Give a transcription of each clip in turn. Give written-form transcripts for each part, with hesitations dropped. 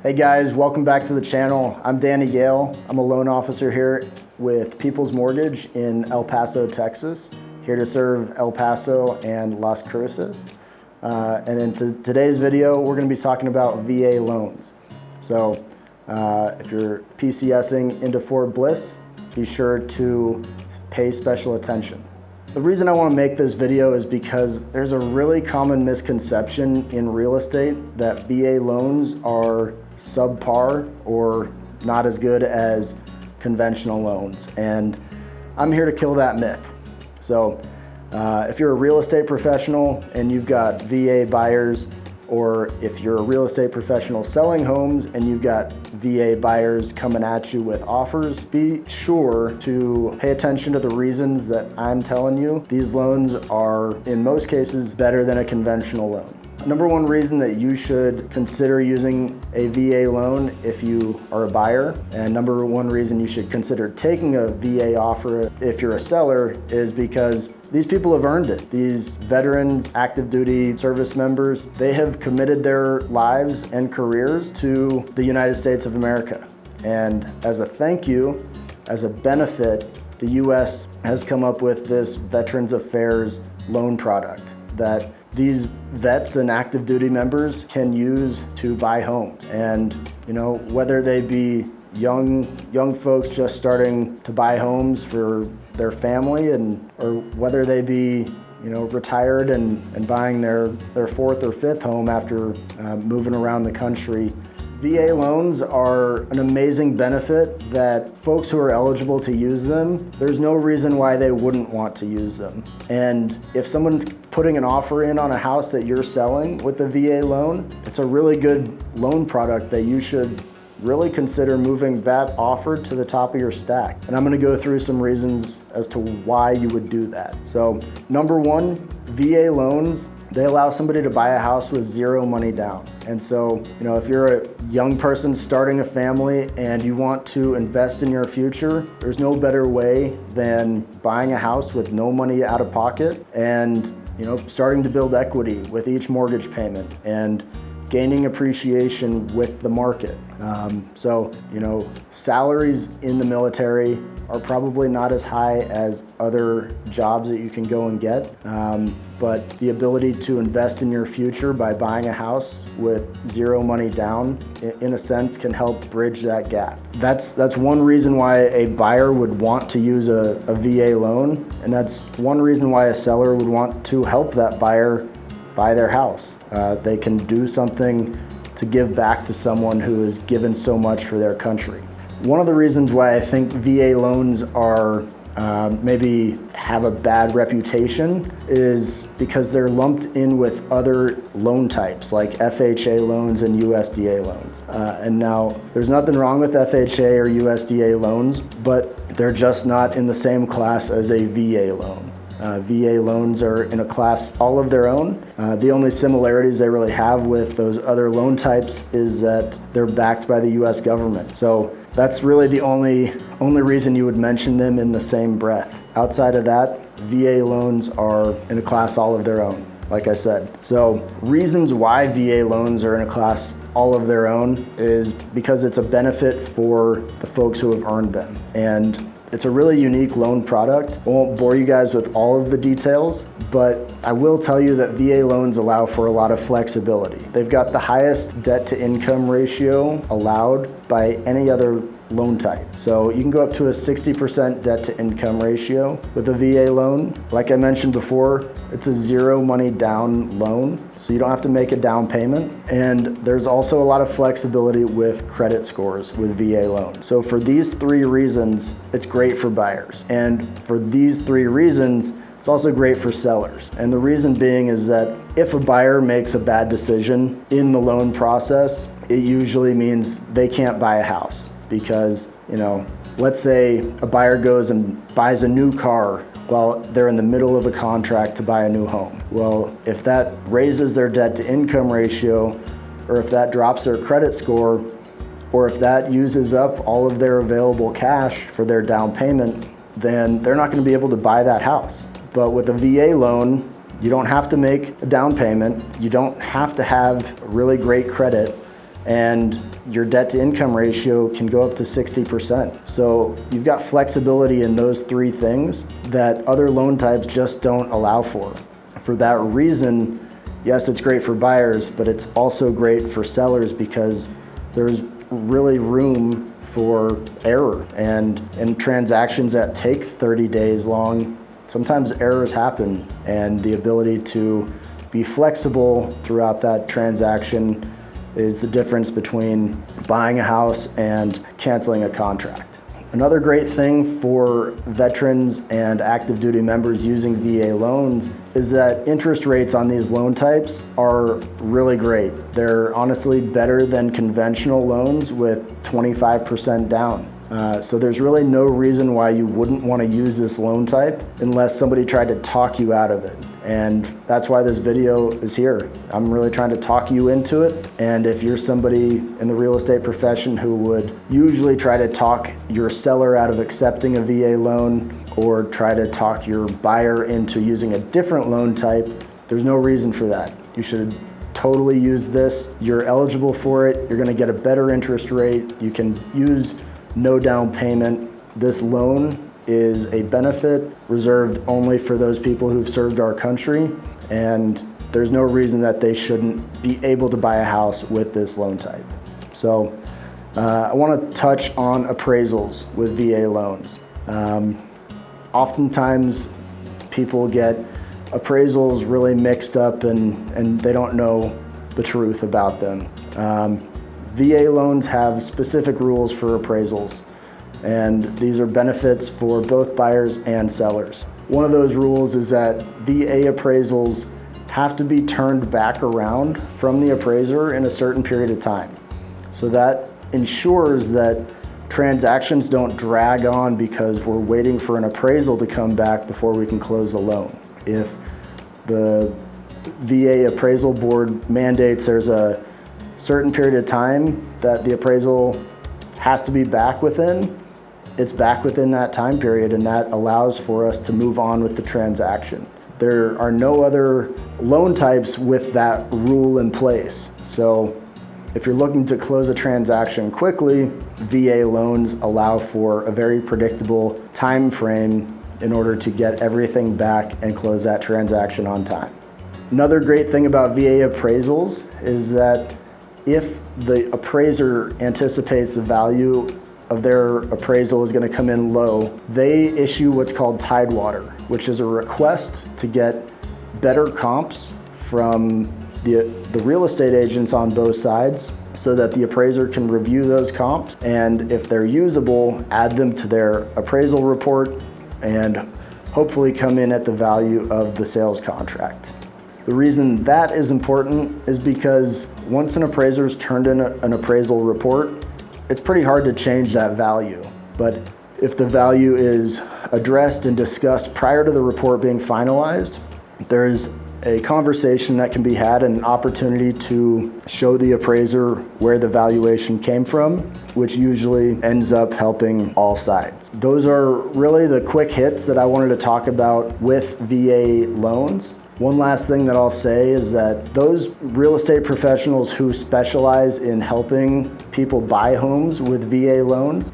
Hey guys, welcome back to the channel. I'm Danny Gale. I'm a loan officer here with People's Mortgage in El Paso, Texas. Here to serve El Paso and Las Cruces. And in today's video, we're going to be talking about VA loans. So if you're PCSing into Fort Bliss, be sure to pay special attention. The reason I want to make this video is because there's a really common misconception in real estate that VA loans are subpar or not as good as conventional loans. And I'm here to kill that myth. So if you're a real estate professional and you've got VA buyers, or if you're a real estate professional selling homes and you've got VA buyers coming at you with offers, be sure to pay attention to the reasons that I'm telling you. These loans are, in most cases, better than a conventional loan. Number one reason that you should consider using a VA loan if you are a buyer, and number one reason you should consider taking a VA offer if you're a seller, is because these people have earned it. These veterans, active duty service members, they have committed their lives and careers to the United States of America. And as a thank you, as a benefit, the US has come up with this Veterans Affairs loan product that these vets and active duty members can use to buy homes. And whether they be young folks just starting to buy homes for their family, or whether they be retired and buying their fourth or fifth home after moving around the country. VA loans are an amazing benefit that folks who are eligible to use them, there's no reason why they wouldn't want to use them. And if someone's putting an offer in on a house that you're selling with a VA loan, it's a really good loan product that you should really consider moving that offer to the top of your stack. And I'm going to go through some reasons as to why you would do that. So number one, VA loans, they allow somebody to buy a house with zero money down. And so, if you're a young person starting a family and you want to invest in your future, there's no better way than buying a house with no money out of pocket and, starting to build equity with each mortgage payment and gaining appreciation with the market. Salaries in the military are probably not as high as other jobs that you can go and get, but the ability to invest in your future by buying a house with zero money down, in a sense, can help bridge that gap. That's one reason why a buyer would want to use a VA loan, and that's one reason why a seller would want to help that buyer buy their house. They can do something to give back to someone who has given so much for their country. One of the reasons why I think VA loans are maybe have a bad reputation is because they're lumped in with other loan types like FHA loans and USDA loans. And now there's nothing wrong with FHA or USDA loans, but they're just not in the same class as a VA loan. VA loans are in a class all of their own. The only similarities they really have with those other loan types is that they're backed by the US government. So that's really the only reason you would mention them in the same breath. Outside of that, VA loans are in a class all of their own, like I said. So reasons why VA loans are in a class all of their own is because it's a benefit for the folks who have earned them. And it's a really unique loan product. I won't bore you guys with all of the details, but I will tell you that VA loans allow for a lot of flexibility. They've got the highest debt to income ratio allowed by any other loan type. So you can go up to a 60% debt to income ratio with a VA loan. Like I mentioned before, it's a zero money down loan, so you don't have to make a down payment. And there's also a lot of flexibility with credit scores with VA loans. So for these three reasons, it's great for buyers. And for these three reasons, it's also great for sellers. And the reason being is that if a buyer makes a bad decision in the loan process, it usually means they can't buy a house. Because, let's say a buyer goes and buys a new car while they're in the middle of a contract to buy a new home. Well, if that raises their debt to income ratio, or if that drops their credit score, or if that uses up all of their available cash for their down payment, then they're not going to be able to buy that house. But with a VA loan, you don't have to make a down payment. You don't have to have really great credit. and your debt to income ratio can go up to 60%. So you've got flexibility in those three things that other loan types just don't allow for. For that reason, yes, it's great for buyers, but it's also great for sellers because there's really room for error. And in transactions that take 30 days long, sometimes errors happen, and the ability to be flexible throughout that transaction is the difference between buying a house and canceling a contract. Another great thing for veterans and active duty members using VA loans is that interest rates on these loan types are really great. They're honestly better than conventional loans with 25% down. So there's really no reason why you wouldn't want to use this loan type unless somebody tried to talk you out of it. And that's why this video is here. I'm really trying to talk you into it. And if you're somebody in the real estate profession who would usually try to talk your seller out of accepting a VA loan or try to talk your buyer into using a different loan type, there's no reason for that. You should totally use this. You're eligible for it. You're going to get a better interest rate. You can use no down payment. This loan is a benefit reserved only for those people who've served our country, and there's no reason that they shouldn't be able to buy a house with this loan type. So I want to touch on appraisals with VA loans. Oftentimes people get appraisals really mixed up and they don't know the truth about them. VA loans have specific rules for appraisals, and these are benefits for both buyers and sellers. One of those rules is that VA appraisals have to be turned back around from the appraiser in a certain period of time. So that ensures that transactions don't drag on because we're waiting for an appraisal to come back before we can close a loan. If the VA appraisal board mandates there's a certain period of time that the appraisal has to be back within, it's back within that time period, and that allows for us to move on with the transaction. There are no other loan types with that rule in place. So if you're looking to close a transaction quickly, VA loans allow for a very predictable time frame in order to get everything back and close that transaction on time. Another great thing about VA appraisals is that if the appraiser anticipates the value of their appraisal is going to come in low, they issue what's called Tidewater, which is a request to get better comps from the real estate agents on both sides so that the appraiser can review those comps, and if they're usable, add them to their appraisal report and hopefully come in at the value of the sales contract. The reason that is important is because once an appraiser's turned in an appraisal report, it's pretty hard to change that value. But if the value is addressed and discussed prior to the report being finalized, there's a conversation that can be had and an opportunity to show the appraiser where the valuation came from, which usually ends up helping all sides. Those are really the quick hits that I wanted to talk about with VA loans. One last thing that I'll say is that those real estate professionals who specialize in helping people buy homes with VA loans,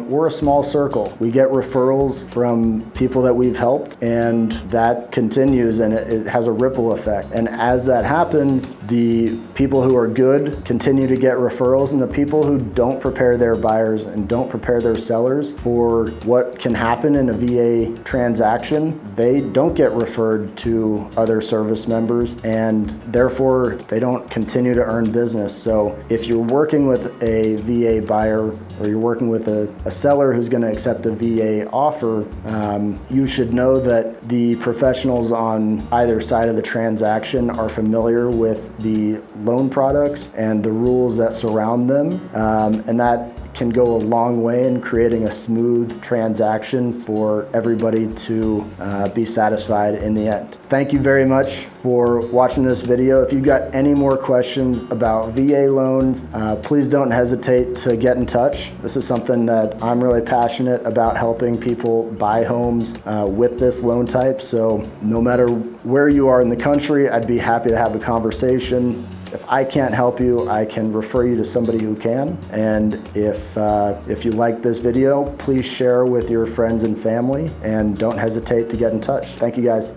we're a small circle. We get referrals from people that we've helped, and that continues, and it has a ripple effect. And as that happens, the people who are good continue to get referrals, and the people who don't prepare their buyers and don't prepare their sellers for what can happen in a VA transaction, they don't get referred to other service members, and therefore they don't continue to earn business. So if you're working with a VA buyer or you're working with a seller who's going to accept a VA offer, you should know that the professionals on either side of the transaction are familiar with the loan products and the rules that surround them, and that can go a long way in creating a smooth transaction for everybody to be satisfied in the end. Thank you very much for watching this video. If you've got any more questions about VA loans, please don't hesitate to get in touch. This is something that I'm really passionate about, helping people buy homes with this loan type. So no matter where you are in the country, I'd be happy to have a conversation. If I can't help you, I can refer you to somebody who can. And if you like this video, please share with your friends and family, and don't hesitate to get in touch. Thank you guys.